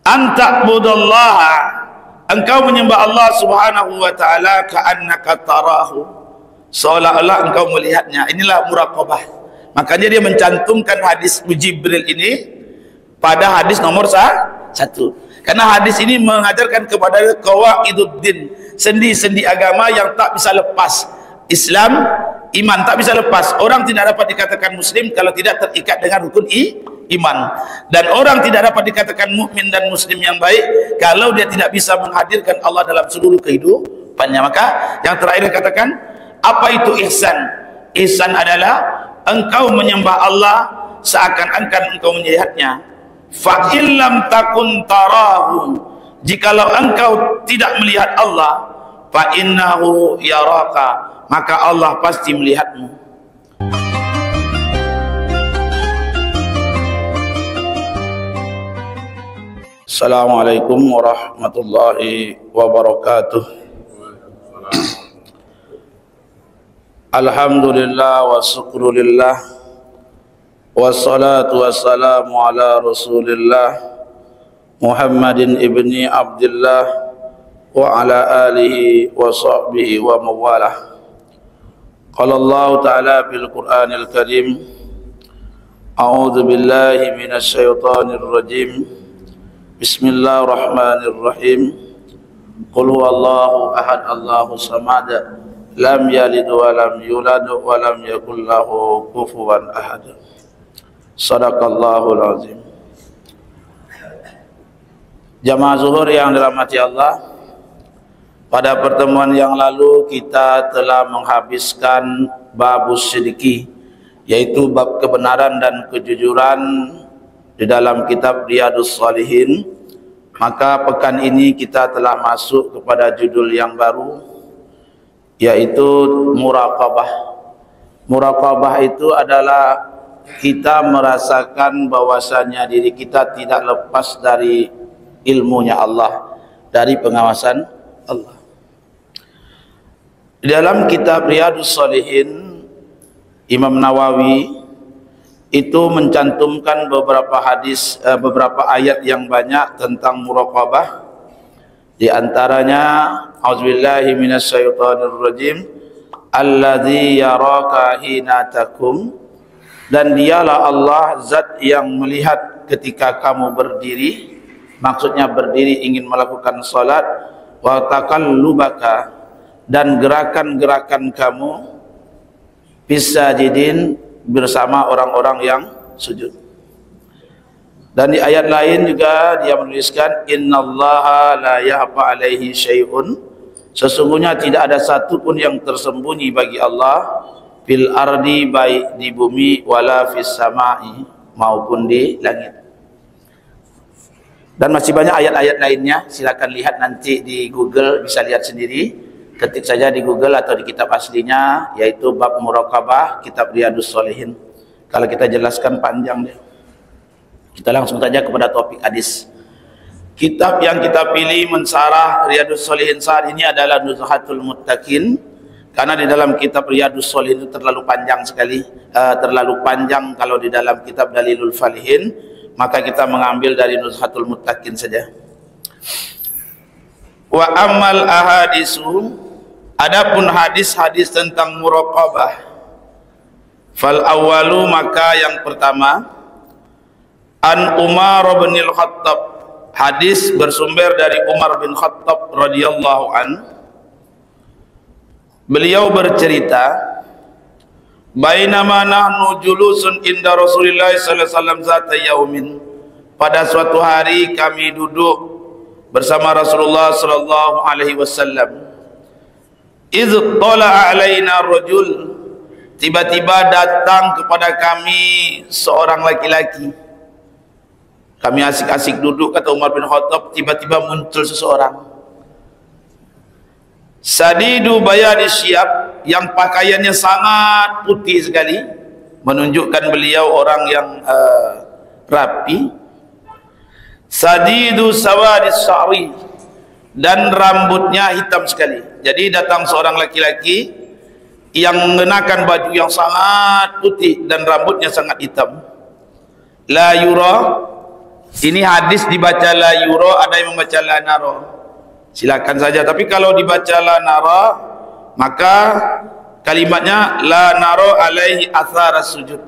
Anta'budallaha, engkau menyembah Allah Subhanahu wa taala ka'annaka tarahu, seolah-olah engkau melihatnya. Inilah muraqabah. Makanya dia mencantumkan hadis Jibril ini pada hadis nomor 1. Karena hadis ini mengajarkan kepada qawaiduddin, sendi-sendi agama yang tak bisa lepas. Islam, iman tak bisa lepas. Orang tidak dapat dikatakan muslim kalau tidak terikat dengan rukun iman, dan orang tidak dapat dikatakan mukmin dan muslim yang baik kalau dia tidak bisa menghadirkan Allah dalam seluruh kehidupannya. Maka yang terakhir katakan, apa itu ihsan? Ihsan adalah engkau menyembah Allah seakan-akan engkau melihatnya. Fa illam takun tarahu, jikalau engkau tidak melihat Allah, fa innahu yaraka, maka Allah pasti melihatmu. Assalamualaikum warahmatullahi wabarakatuh. Alhamdulillah wa syukrulillah, wassalatu wassalamu ala rasulillah Muhammadin ibni Abdullah wa ala alihi wa sahbihi wa mawalah. Qala Allah ta'ala bil Qur'anil Karim, a'udzu billahi minasy syaithanir rajim, bismillahirrahmanirrahim, qul huwallahu ahad, Allahus samad, lam yalid wa lam yulad wa lam yakul lahu kufuwan ahad. Sadaqallahul azim. Jamaah zuhur yang dirahmati Allah, pada pertemuan yang lalu kita telah menghabiskan babus sidiki, yaitu bab kebenaran dan kejujuran di dalam kitab Riyadhus Shalihin. Maka pekan ini kita telah masuk kepada judul yang baru, yaitu muraqabah. Muraqabah itu adalah kita merasakan bahwasanya diri kita tidak lepas dari ilmunya Allah, dari pengawasan Allah. Di dalam kitab Riyadhus Shalihin, Imam Nawawi itu mencantumkan beberapa hadis, beberapa ayat yang banyak tentang muraqabah. Di antaranya, auzubillahi minasyaitonir rajim, alladzi yaraka hina takum, dan dialah Allah zat yang melihat ketika kamu berdiri, maksudnya berdiri ingin melakukan salat, wa taqallubaka, dan gerakan-gerakan kamu bisajidin, bersama orang-orang yang sujud. Dan di ayat lain juga dia menuliskan, innallaha la yakhfa alaihi syai'un, sesungguhnya tidak ada satu pun yang tersembunyi bagi Allah, fil ardi, baik di bumi, wala fis samai, maupun di langit. Dan masih banyak ayat-ayat lainnya, silakan lihat nanti di Google, bisa lihat sendiri. Ketik saja di Google atau di kitab aslinya, yaitu bab muraqabah, kitab Riyadhus Shalihin. Kalau kita jelaskan panjang deh. Kita langsung saja kepada topik hadis. Kitab yang kita pilih mensarah Riyadhus Shalihin saat ini adalah Nuzhatul Muttaqin, karena di dalam kitab Riyadhus Shalihin itu terlalu panjang sekali, terlalu panjang kalau di dalam kitab Dalilul Falihin, maka kita mengambil dari Nuzhatul Muttaqin saja. Wa amal ahadisu, adapun hadis-hadis tentang muraqabah, fal awwalu, maka yang pertama, an Umar bin Khattab, hadis bersumber dari Umar bin Khattab radhiyallahu an. Beliau bercerita, bainama nahnu julusun inda Rasulillah sallallahu alaihi wasallam zata yaumin, pada suatu hari kami duduk bersama Rasulullah sallallahu alaihi wasallam. Idz tala alaina rajul, tiba-tiba datang kepada kami seorang laki-laki. Kami asik-asik duduk, kata Umar bin Khattab, tiba-tiba muncul seseorang. Sadidu bayadi syiyab, yang pakaiannya sangat putih sekali, menunjukkan beliau orang yang rapi. Sadidu sawadis sya'ri, dan rambutnya hitam sekali. Jadi datang seorang laki-laki yang mengenakan baju yang sangat putih dan rambutnya sangat hitam. La yura Ini hadis dibaca la yura, ada yang membaca la nara. Silakan saja. Tapi kalau dibaca la nara, maka kalimatnya la nara alaihi athar sujud.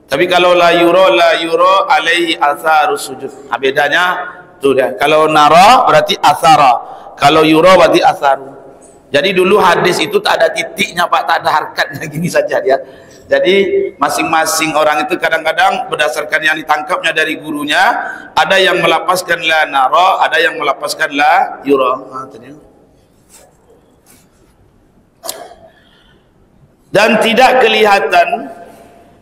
Tapi kalau la yura alaihi athar sujud. Bedanya tu dia. Kalau nara berarti athara, kalau yura berarti atharu. Jadi dulu hadis itu tak ada titiknya Pak, tak ada harkatnya, gini saja dia. Jadi masing-masing orang itu kadang-kadang berdasarkan yang ditangkapnya dari gurunya, ada yang melapaskan la nara, ada yang melapaskan la yura. Dan tidak kelihatan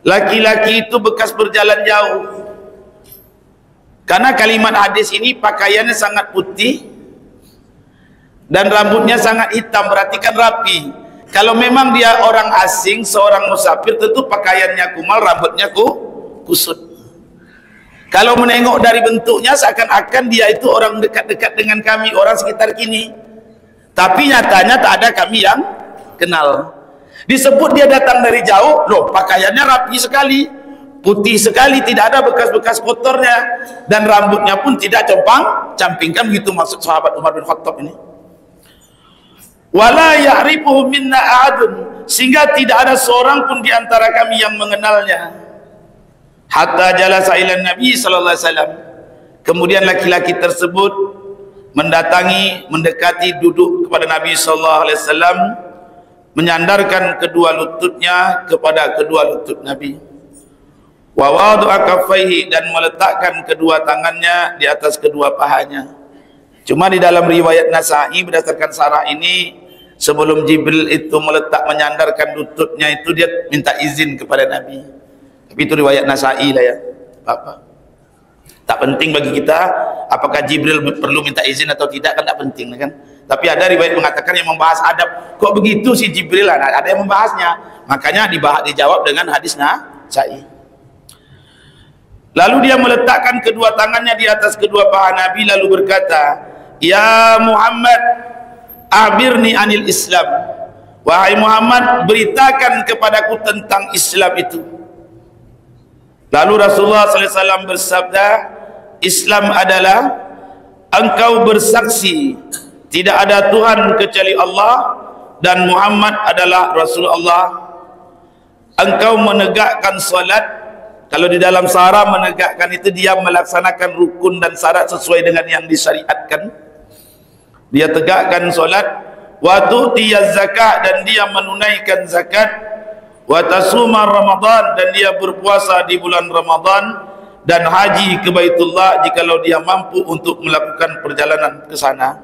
laki-laki itu bekas berjalan jauh. Karena kalimat hadis ini pakaiannya sangat putih dan rambutnya sangat hitam, berarti kan rapi. Kalau memang dia orang asing, seorang musafir, tentu pakaiannya kumal, rambutnya kusut. Kalau menengok dari bentuknya seakan-akan dia itu orang dekat-dekat dengan kami, orang sekitar kini. Tapi nyatanya tak ada kami yang kenal. Disebut dia datang dari jauh, loh pakaiannya rapi sekali, putih sekali, tidak ada bekas-bekas kotornya, dan rambutnya pun tidak compang-camping. Kan begitu maksud sahabat Umar bin Khattab ini. Wala ya'rifuhu minna ahadun, sehingga tidak ada seorang pun di antara kami yang mengenalnya. Hatta jalasa ila Nabi sallallahu alaihi wasallam. Kemudian laki-laki tersebut mendekati, duduk kepada Nabi sallallahu alaihi wasallam, menyandarkan kedua lututnya kepada kedua lutut Nabi. Wa wada'a kaffaihi, dan meletakkan kedua tangannya di atas kedua pahanya. Cuma di dalam riwayat Nasa'i berdasarkan sarah ini, sebelum Jibril itu menyandarkan lututnya itu, dia minta izin kepada Nabi. Tapi itu riwayat Nasa'i lah ya, Bapak. Tak penting bagi kita apakah Jibril perlu minta izin atau tidak, kan tak penting kan. Tapi ada riwayat mengatakan yang membahas adab, kok begitu si Jibril, ada yang membahasnya, makanya dijawab dengan hadis Nasa'i. Lalu dia meletakkan kedua tangannya di atas kedua paha Nabi, lalu berkata, ya Muhammad, akhbirni anil Islam. Wahai Muhammad, beritakan kepadaku tentang Islam itu. Lalu Rasulullah SAW bersabda, Islam adalah engkau bersaksi tidak ada Tuhan kecuali Allah dan Muhammad adalah Rasulullah. Engkau menegakkan salat. Kalau di dalam sarah menegakkan itu dia melaksanakan rukun dan syarat sesuai dengan yang disyariatkan. Dia tegakkan solat. Wa tu'tiyaz zakat, dan dia menunaikan zakat. Wa tasuma Ramadan, dan dia berpuasa di bulan Ramadan, dan haji ke Baitullah jikalau dia mampu untuk melakukan perjalanan ke sana.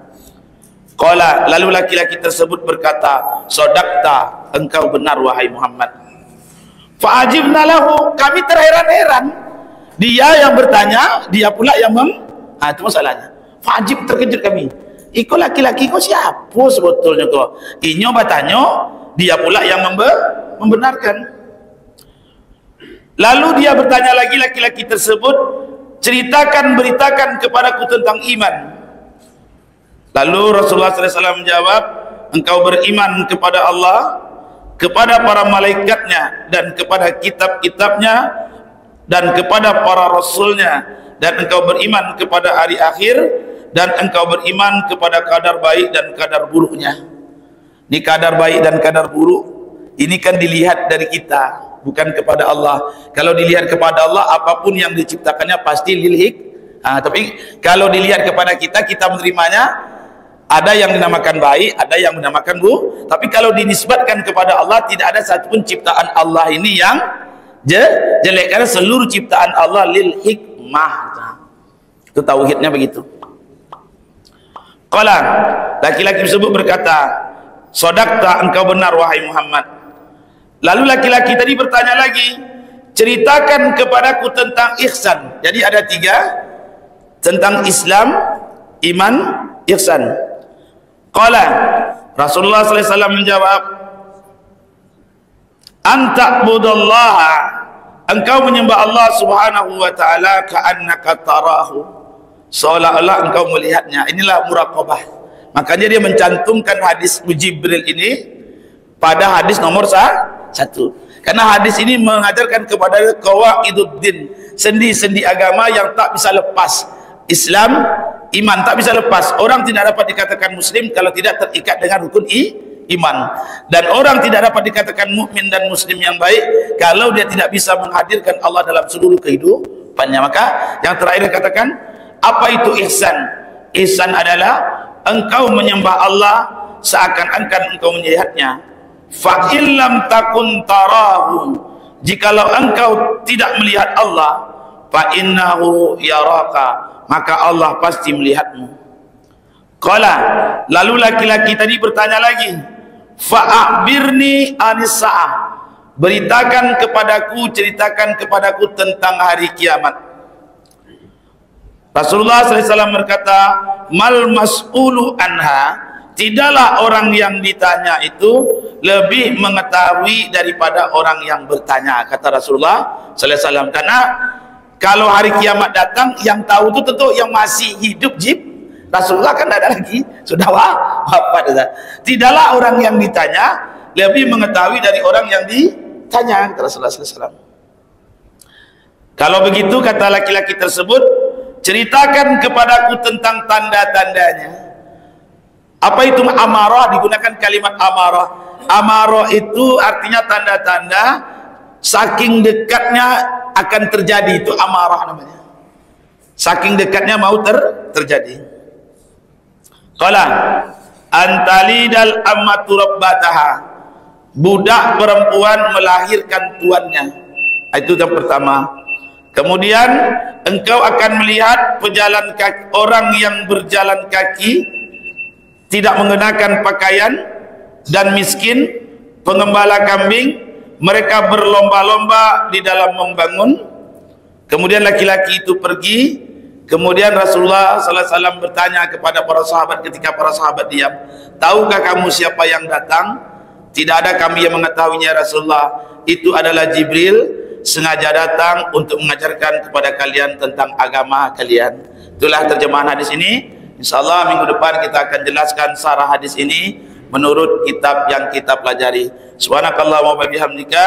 Qala, lalu laki-laki tersebut berkata, Shadaqta, engkau benar wahai Muhammad. Fa'ajibna lahu, kami terheran-heran. Dia yang bertanya, dia pula yang itu masalahnya. Fa'ajib, terkejut kami. Iko laki-laki kau siapa sebetulnya kau? Inyo bertanya, dia pula yang membenarkan. Lalu dia bertanya lagi, laki-laki tersebut, beritakan kepadaku tentang iman. Lalu Rasulullah SAW menjawab, engkau beriman kepada Allah, kepada para malaikatnya, dan kepada kitab-kitabnya, dan kepada para rasulnya, dan engkau beriman kepada hari akhir, dan engkau beriman kepada kadar baik dan kadar buruknya. Ini kadar baik dan kadar buruk, ini kan dilihat dari kita, bukan kepada Allah. Kalau dilihat kepada Allah, apapun yang diciptakannya pasti lilhik. Tapi kalau dilihat kepada kita, kita menerimanya. Ada yang dinamakan baik, ada yang dinamakan buruk. Tapi kalau dinisbatkan kepada Allah, tidak ada satupun ciptaan Allah ini yang jelek, karena seluruh ciptaan Allah lil hikmah. Itu tauhidnya begitu. Qala, laki-laki tersebut berkata, Shadaqta, engkau benar wahai Muhammad. Lalu laki-laki tadi bertanya lagi, ceritakan kepadaku tentang ihsan. Jadi ada 3, tentang Islam, iman, ihsan. Qala, Rasulullah SAW menjawab, anta'budallaha, engkau menyembah Allah Subhanahu wa ta'ala ka'annaka tarahu, seolah-olah engkau melihatnya. Inilah muraqabah. Makanya dia mencantumkan hadis Jibril ini pada hadis nomor 1. Karena hadis ini mengajarkan kepada qawaiduddin, sendi-sendi agama yang tak bisa lepas. Islam, iman tak bisa lepas. Orang tidak dapat dikatakan muslim kalau tidak terikat dengan rukun iman. Dan orang tidak dapat dikatakan mukmin dan muslim yang baik kalau dia tidak bisa menghadirkan Allah dalam seluruh kehidupannya. Maka yang terakhir katakan, apa itu ihsan? Ihsan adalah engkau menyembah Allah seakan-akan engkau melihatnya. Fa illam takun tarahu, jikalau engkau tidak melihat Allah, fa innahu yaraka, maka Allah pasti melihatmu. Qala, lalu laki-laki tadi bertanya lagi, fa'akhbirni anis sa'ah, beritakan kepadaku, ceritakan kepadaku tentang hari kiamat. Rasulullah SAW berkata, mal mas'ulu anha, tidaklah orang yang ditanya itu lebih mengetahui daripada orang yang bertanya, kata Rasulullah SAW. Karena kalau hari kiamat datang, yang tahu itu tentu yang masih hidup. Rasulullah kan ada lagi, sudah wafat. Tidaklah orang yang ditanya lebih mengetahui dari orang yang ditanya, kata Rasulullah SAW. Kalau begitu, kata laki-laki tersebut, ceritakan kepadaku tentang tanda-tandanya. Apa itu amarah? Digunakan kalimat amarah. Amarah itu artinya tanda-tanda saking dekatnya akan terjadi, itu amarah namanya. Saking dekatnya mau terjadi. Qala antalidal ammatu rabbataha, budak perempuan melahirkan tuannya. Itu yang pertama. Kemudian engkau akan melihat pejalan kaki, orang yang berjalan kaki tidak mengenakan pakaian dan miskin, pengembala kambing, mereka berlomba-lomba di dalam membangun. Kemudian laki-laki itu pergi. Kemudian Rasulullah SAW bertanya kepada para sahabat ketika para sahabat diam, tahukah kamu siapa yang datang? Tidak ada kami yang mengetahuinya Rasulullah. Itu adalah Jibril, sengaja datang untuk mengajarkan kepada kalian tentang agama kalian. Itulah terjemahan hadis ini. InsyaAllah minggu depan kita akan jelaskan sarah hadis ini menurut kitab yang kita pelajari. Subhanakallahumma wa bihamdika,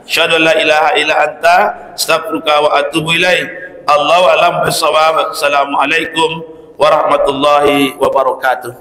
asyhadu an la ilaha illa anta, astaghfiruka wa atubu ilaik. Allahu a'lam bissawab. Assalamualaikum warahmatullahi wabarakatuh.